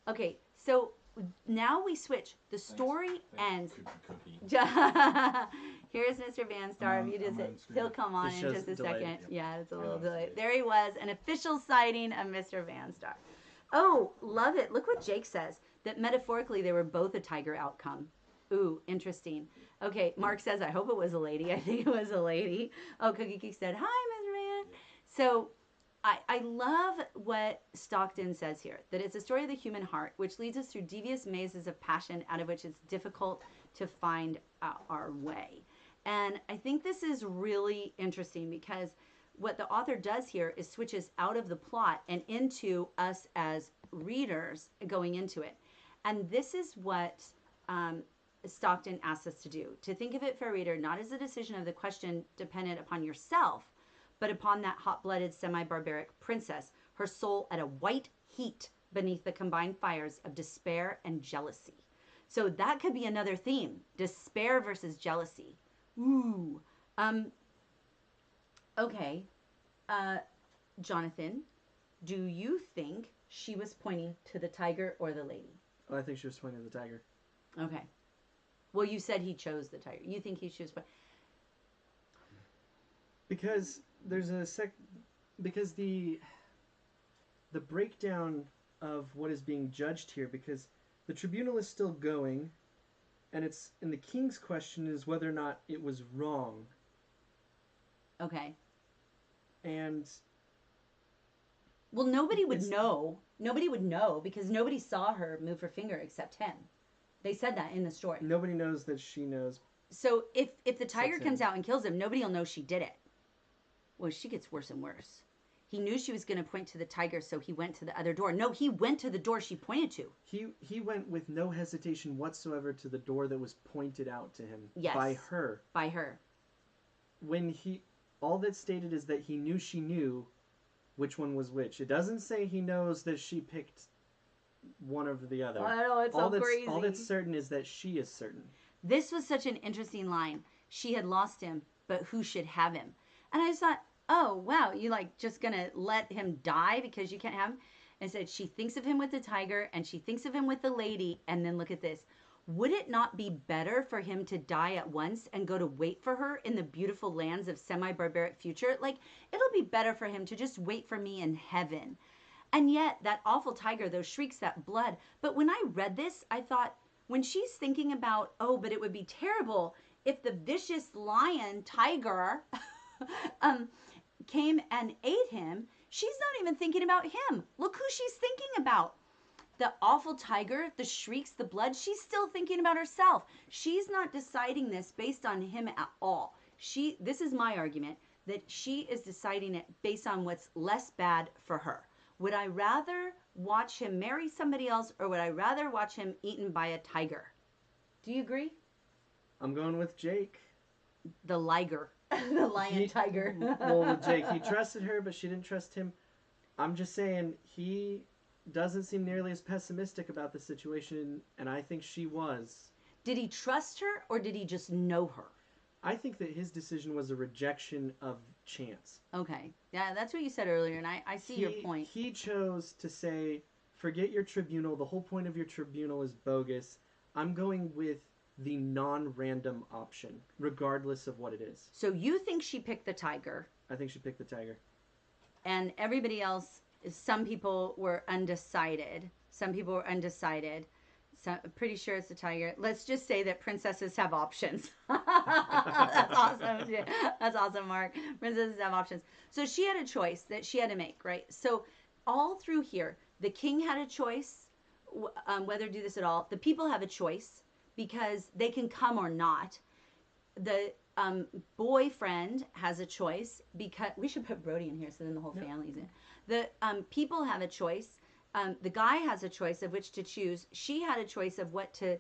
Okay, so now we switch. The story ends. Here's Mr. Vanstar. If you just he'll come on in just a second. Yeah, it's a little delayed. There he was, an official sighting of Mr. Vanstar. Oh, love it. Look what Jake says. That metaphorically they were both a tiger outcome. Ooh, interesting. Okay, Mark says, I hope it was a lady. I think it was a lady. Oh, Cookie Geek said, hi, Mr. Man. So I love what Stockton says here, that it's a story of the human heart, which leads us through devious mazes of passion out of which it's difficult to find our way. And I think this is really interesting because what the author does here is switches out of the plot and into us as readers going into it. And this is what Stockton asks us to do, to think of it for a reader, not as a decision of the question dependent upon yourself, but upon that hot-blooded, semi-barbaric princess, her soul at a white heat beneath the combined fires of despair and jealousy. So that could be another theme, despair versus jealousy. Ooh. Okay. Jonathan, do you think she was pointing to the tiger or the lady? Oh, I think she was pointing to the tiger. Okay. Well, you said he chose the tiger. You think he chose... Because there's because the breakdown of what is being judged here, because the tribunal is still going, and the king's question is whether or not it was wrong. Okay. And well, nobody would know. Nobody would know because nobody saw her move her finger except him. They said that in the story. Nobody knows that she knows. So if the tiger comes out and kills him, nobody will know she did it. Well, she gets worse and worse. He knew she was going to point to the tiger, so he went to the other door. No, he went to the door she pointed to. He went with no hesitation whatsoever to the door that was pointed out to him. Yes. By her. By her. All that's stated is that he knew she knew which one was which. It doesn't say he knows that she picked one over the other. I know, it's so crazy. All that's certain is that she is certain. This was such an interesting line. She had lost him, but who should have him? And I just thought, oh, wow, you just going to let him die because you can't have him? And said she thinks of him with the tiger and she thinks of him with the lady. And then look at this. Would it not be better for him to die at once and go to wait for her in the beautiful lands of semi-barbaric future? It'll be better for him to just wait for me in heaven. And yet, that awful tiger, those shrieks, that blood. But when I read this, I thought, when she's thinking about, oh, but it would be terrible if the vicious lion tiger came and ate him, she's not even thinking about him. Look who she's thinking about. The awful tiger, the shrieks, the blood, she's still thinking about herself. She's not deciding this based on him at all. This is my argument, that she is deciding it based on what's less bad for her. Would I rather watch him marry somebody else or would I rather watch him eaten by a tiger? Do you agree? I'm going with Jake. The liger. The lion tiger. Well, with Jake, he trusted her, but she didn't trust him. I'm just saying, he doesn't seem nearly as pessimistic about the situation, and I think she was. Did he trust her or did he just know her? I think that his decision was a rejection of chance. Okay. Yeah, that's what you said earlier, and I see your point. He chose to say, forget your tribunal. The whole point of your tribunal is bogus. I'm going with the non-random option, regardless of what it is. So you think she picked the tiger? I think she picked the tiger. And everybody else, some people were undecided. Some people were undecided. So I'm pretty sure it's a tiger. Let's just say that princesses have options. That's awesome. That's awesome, Mark. Princesses have options. So she had a choice that she had to make, right? So all through here, the king had a choice whether to do this at all. The people have a choice because they can come or not. The boyfriend has a choice because we should put Brody in here so then the whole family's in. The people have a choice. The guy has a choice of which to choose. She had a choice of what to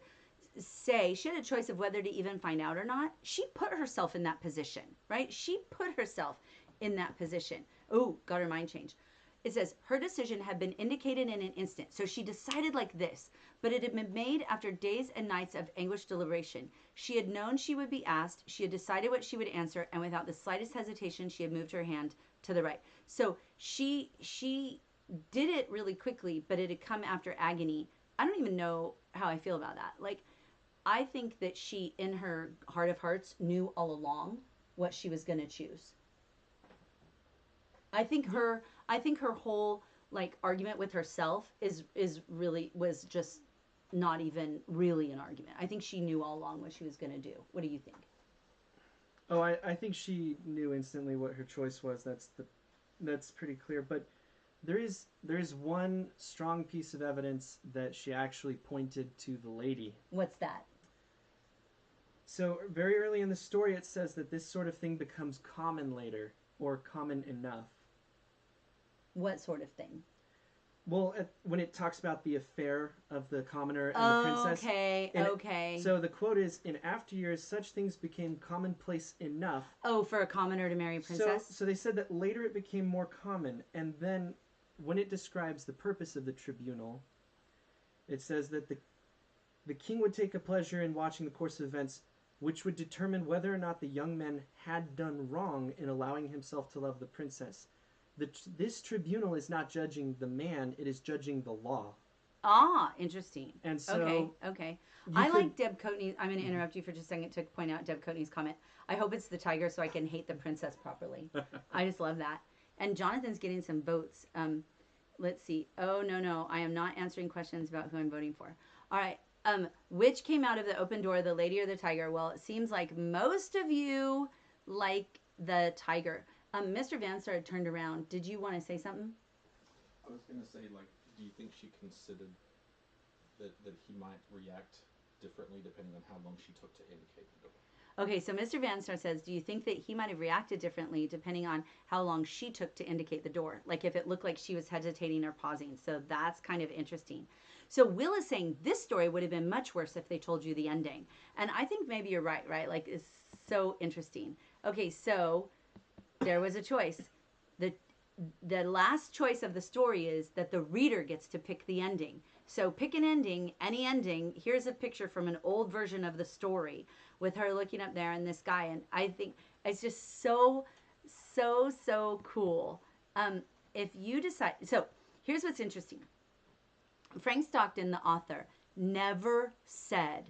say. She had a choice of whether to even find out or not. She put herself in that position, right? She put herself in that position. Oh, got her mind changed. It says her decision had been indicated in an instant. So she decided like this, but it had been made after days and nights of anguished deliberation. She had known she would be asked. She had decided what she would answer, and without the slightest hesitation, she had moved her hand to the right. So she did it really quickly, but it had come after agony. I don't even know how I feel about that. Like, I think that she, in her heart of hearts, knew all along what she was going to choose. I think her whole like argument with herself is really was just not even really an argument. I think she knew all along what she was going to do. What do you think? Oh, I think she knew instantly what her choice was. That's pretty clear. But there is one strong piece of evidence that she actually pointed to the lady. What's that? So very early in the story, it says that this sort of thing becomes common later, or common enough. What sort of thing? Well, when it talks about the affair of the commoner and the princess. Okay. So the quote is, in after years, such things became commonplace enough. Oh, for a commoner to marry a princess? So they said that later it became more common. And then when it describes the purpose of the tribunal, it says that the king would take a pleasure in watching the course of events, which would determine whether or not the young man had done wrong in allowing himself to love the princess. This tribunal is not judging the man, it is judging the law. Ah, interesting. And so okay. I like Deb Coatney. I'm going to interrupt you for just a second to point out Deb Coatney's comment. I hope it's the tiger so I can hate the princess properly. I just love that. And Jonathan's getting some votes. Let's see. Oh, no. I am not answering questions about who I'm voting for. All right. Which came out of the open door, the lady or the tiger? Well, it seems like most of you like the tiger. Mr. Vanstar turned around. Did you want to say something? I was going to say, like, do you think she considered that he might react differently depending on how long she took to indicate the door? Okay, so Mr. Vanstar says, do you think that he might have reacted differently depending on how long she took to indicate the door? Like if it looked like she was hesitating or pausing. So that's kind of interesting. So Will is saying this story would have been much worse if they told you the ending. And I think maybe you're right? Like, it's so interesting. Okay, so there was a choice. The last choice of the story is that the reader gets to pick the ending. So pick an ending, any ending. Here's a picture from an old version of the story with her looking up there and this guy. And I think it's just so cool. If you decide, so here's what's interesting. Frank Stockton, the author, never said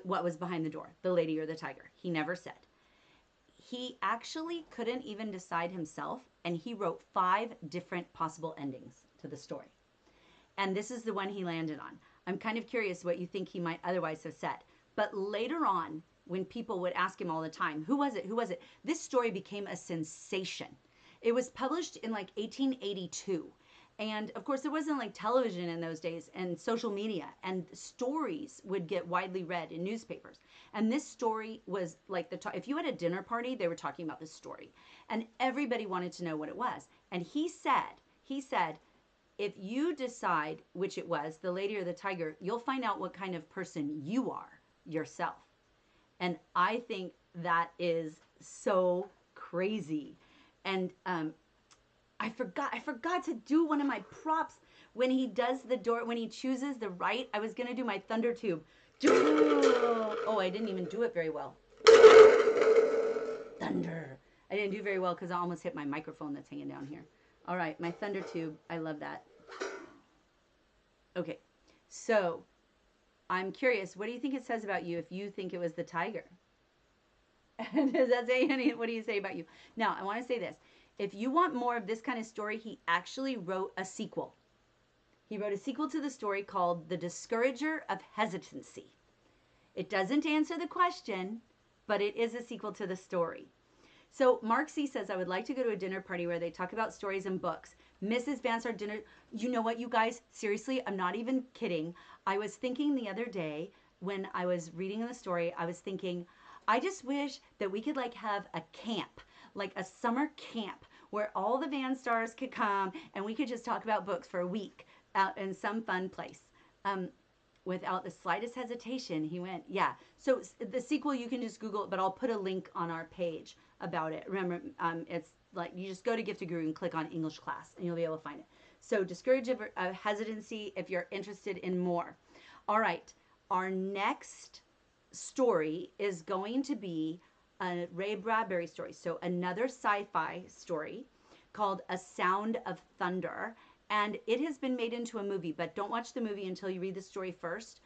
what was behind the door, the lady or the tiger. He never said. He actually couldn't even decide himself, and he wrote 5 different possible endings to the story. And this is the one he landed on. I'm kind of curious what you think he might otherwise have said. But later on, when people would ask him all the time, who was it? This story became a sensation. It was published in like 1882. And of course, there wasn't like television in those days and social media, and stories would get widely read in newspapers. And this story was like if you had a dinner party, they were talking about this story, and everybody wanted to know what it was. And he said, if you decide which it was, the lady or the tiger, you'll find out what kind of person you are yourself. And I think that is so crazy. And I forgot to do one of my props when he does the door, when he chooses the right. I was going to do my thunder tube. Oh, I didn't even do it very well. Thunder. I didn't do very well because I almost hit my microphone that's hanging down here. All right, my thunder tube. I love that. Okay, so I'm curious. What do you think it says about you if you think it was the tiger? Does that say anything? What do you say about you? Now, I want to say this. If you want more of this kind of story, he actually wrote a sequel. He wrote a sequel to the story called The Discourager of Hesitancy. It doesn't answer the question, but it is a sequel to the story. So Mark C. says, I would like to go to a dinner party where they talk about stories and books. Mrs. Vanstar dinner. You know what, you guys? Seriously, I'm not even kidding. I was thinking the other day when I was reading the story, I was thinking, I just wish that we could like have a camp, like a summer camp where all the Vanstars could come and we could just talk about books for a week out in some fun place. Without the slightest hesitation, he went, yeah. So the sequel, you can just Google it, but I'll put a link on our page about it. Remember, it's like you just go to Gifted Guru and click on English class and you'll be able to find it. So Discourage of Hesitancy if you're interested in more. All right, our next story is going to be a Ray Bradbury story. So another sci-fi story called A Sound of Thunder. And it has been made into a movie, but don't watch the movie until you read the story first.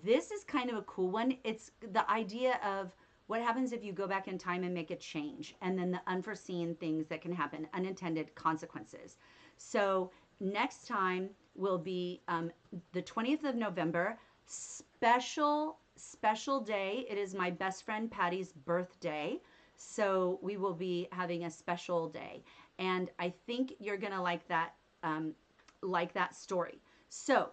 This is kind of a cool one. It's the idea of what happens if you go back in time and make a change, and then the unforeseen things that can happen, unintended consequences. So next time will be the 20th of November, special day. It is my best friend Patty's birthday. So we will be having a special day. And I think you're going to like that story. So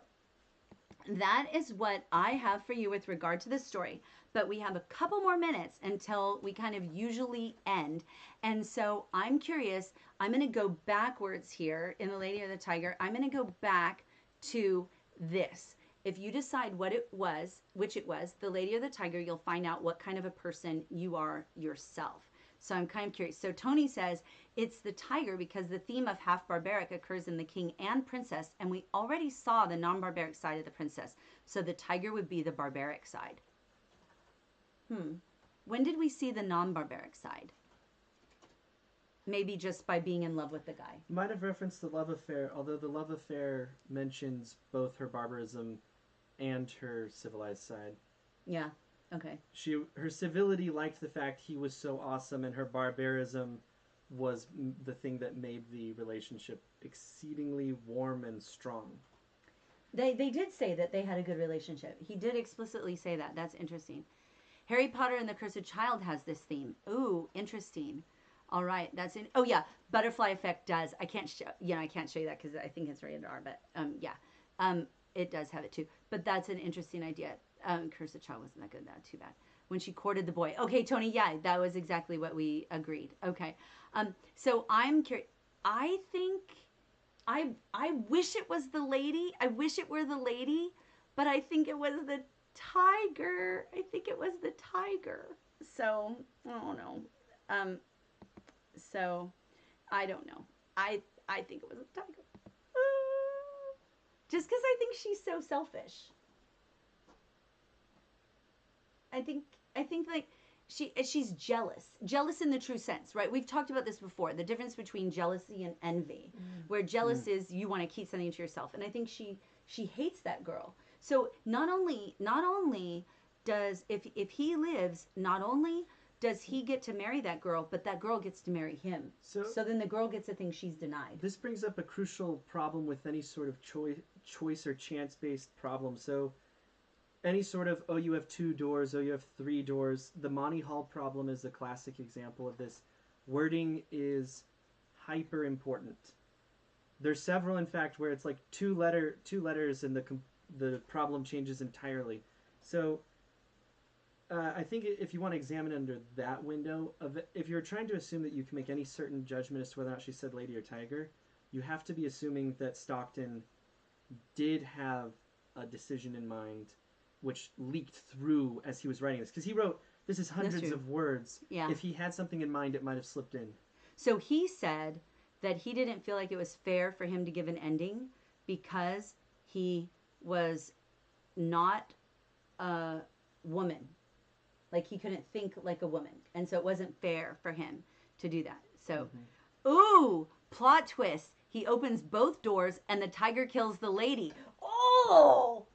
that is what I have for you with regard to this story. But we have a couple more minutes until we kind of usually end. And so I'm curious, I'm going to go backwards here in The Lady or the Tiger. I'm going to go back to this. If you decide what it was, which it was, The Lady or the Tiger, you'll find out what kind of a person you are yourself. So I'm kind of curious. So Tony says it's the tiger because the theme of half barbaric occurs in the king and princess, and we already saw the non-barbaric side of the princess. So the tiger would be the barbaric side. When did we see the non-barbaric side? Maybe just by being in love with the guy. Might have referenced the love affair, although the love affair mentions both her barbarism and her civilized side. Yeah. Okay. Her civility liked the fact he was so awesome, and her barbarism was the thing that made the relationship exceedingly warm and strong. They did say that they had a good relationship. He did explicitly say that. That's interesting. Harry Potter and the Cursed Child has this theme. Ooh, interesting. All right, that's in. Oh yeah, Butterfly Effect does. I can't show. I can't show you that because I think it's rated R. But it does have it too. But that's an interesting idea. Cursed Child wasn't that good. That too bad. When she courted the boy. Okay, Tony. Yeah, that was exactly what we agreed. Okay. So I'm curious. I think I wish it was the lady. I wish it were the lady, but I think it was the tiger. I think it was the tiger. So I don't know. So I don't know. I think it was a tiger. Just because I think she's so selfish. I think like she's jealous in the true sense, right? We've talked about this before, the difference between jealousy and envy, where jealous is you want to keep something to yourself, and I think she hates that girl. So not only does if he lives, not only does he get to marry that girl, but that girl gets to marry him. So then the girl gets a thing she's denied. This brings up a crucial problem with any sort of choice or chance-based problem. So any sort of, oh, you have 2 doors, oh, you have 3 doors. The Monty Hall problem is a classic example of this. Wording is hyper important. There's several, in fact, where it's like 2 letters and the problem changes entirely. So I think if you want to examine under that window, if you're trying to assume that you can make any certain judgment as to whether or not she said lady or tiger, you have to be assuming that Stockton did have a decision in mind which leaked through as he was writing this. Because he wrote, this is hundreds of words. Yeah. If he had something in mind, it might have slipped in. So he said that he didn't feel like it was fair for him to give an ending because he was not a woman. Like, he couldn't think like a woman. And so it wasn't fair for him to do that. So, ooh, plot twist. He opens both doors and the tiger kills the lady. Oh,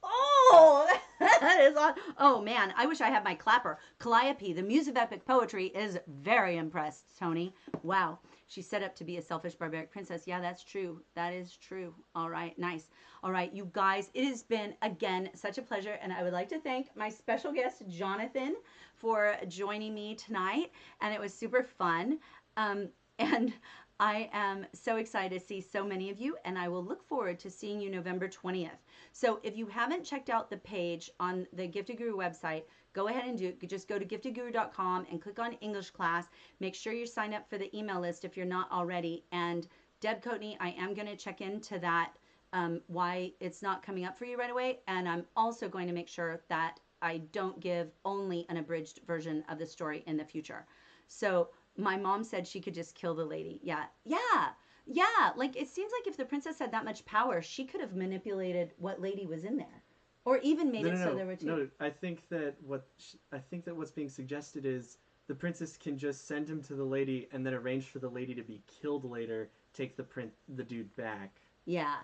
that is on. Oh, man, I wish I had my clapper. Calliope, the muse of epic poetry, is very impressed, Tony. Wow. She's set up to be a selfish, barbaric princess. Yeah, that's true. That is true. All right, nice. All right, you guys, it has been, again, such a pleasure. And I would like to thank my special guest, Jonathan, for joining me tonight. And it was super fun. And I am so excited to see so many of you, and I will look forward to seeing you November 20th. So if you haven't checked out the page on the Gifted Guru website, go ahead and do it. Just go to giftedguru.com and click on English class. Make sure you're signed up for the email list if you're not already. And Deb Coatney, I am going to check into that, why it's not coming up for you right away. And I'm also going to make sure that I don't give only an abridged version of the story in the future. So my mom said she could just kill the lady. Yeah. Like, it seems like if the princess had that much power, she could have manipulated what lady was in there, or even made so there were two. No, I think that what's being suggested is the princess can just send him to the lady and then arrange for the lady to be killed later. Take the dude back. Yeah.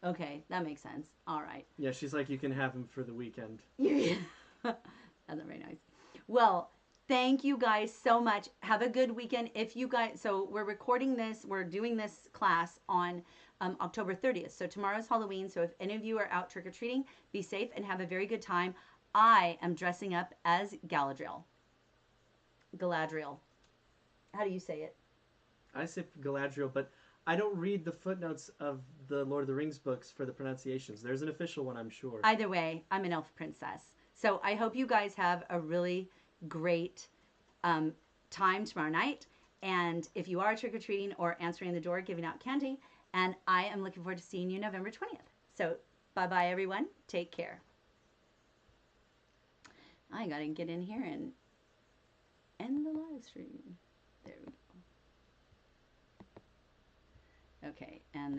Okay, that makes sense. All right. Yeah, she's like, you can have him for the weekend. That's very nice. Well, thank you guys so much. Have a good weekend. If you guys, so we're recording this, we're doing this class on October 30th. So tomorrow's Halloween. So if any of you are out trick-or-treating, be safe and have a very good time. I am dressing up as Galadriel. How do you say it? I say Galadriel, but I don't read the footnotes of the Lord of the Rings books for the pronunciations. There's an official one, I'm sure. Either way, I'm an elf princess. So I hope you guys have a really great time tomorrow night. And if you are trick-or-treating or answering the door, giving out candy, and I am looking forward to seeing you November 20th. So bye-bye, everyone. Take care. I got to get in here and end the live stream. There we go. Okay, and